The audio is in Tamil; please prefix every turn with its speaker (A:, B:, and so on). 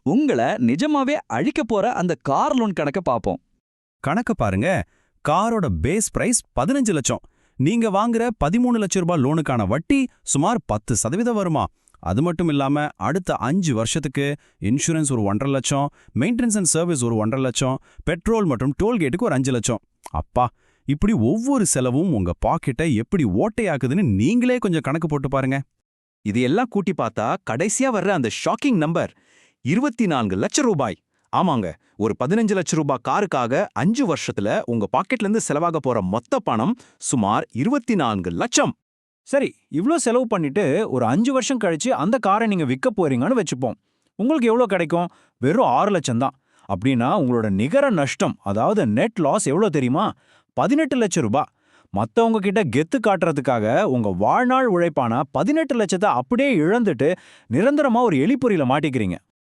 A: உங்களை நிஜமாவே அழிக்க போற அந்த கார் லோன் கணக்க பாப்போம்.
B: கணக்க பாருங்க. காரோட பேஸ் பிரைஸ் 15 லட்சம். நீங்க வாங்குற 13 லட்சம் ரூபாய் லோனுக்கான வட்டி சுமார் 10% வருமா? அது மட்டும் இல்லாம அடுத்த 5 வருஷத்துக்கு இன்சூரன்ஸ் ஒரு 1.5 லட்சம், மெயின்டெனன்ஸ் அண்ட் சர்வீஸ் ஒரு 1.5 லட்சம், பெட்ரோல் மற்றும் டோல்கேட்டுக்கு ஒரு 5 லட்சம். அப்பா, இப்படி ஒவ்வொரு செலவும் உங்க பாக்கெட்டை எப்படி ஓட்டையாக்குதுன்னு நீங்களே கொஞ்சம் கணக்கு போட்டு பாருங்க.
C: இது எல்லாம் கூட்டி பார்த்தா கடைசியா வர்ற அந்த ஷாக்கிங் நம்பர் 24 லட்சம் ரூபாய். ஆமாங்க, ஒரு 15 லட்சம் ரூபாய் காருக்காக 5 வருஷத்துல உங்க பாக்கெட்ல இருந்து செலவாக போற மொத்த பணம் சுமார் 24 லட்சம்.
D: சரி, இவ்ளோ செலவு பண்ணிட்டு ஒரு 5 வருஷம் கழிச்சு அந்த காரை நீங்க விற்க போறீங்கன்னு வச்சுப்போம். உங்களுக்கு எவ்வளோ கிடைக்கும்? வெறும் 6 லட்சம் தான். அப்படின்னா உங்களோட நிகர நஷ்டம், அதாவது நெட் லாஸ் எவ்வளோ தெரியுமா? 18 லட்சம் ரூபாய். மத்தவங்க கிட்ட கெத்து காட்டுறதுக்காக உங்க வாழ்நாள் உழைப்பான 18 லட்சத்தை அப்படியே இழந்துட்டு நிரந்தரமா ஒரு எலிப்பொறியில மாட்டிக்கிறீங்க.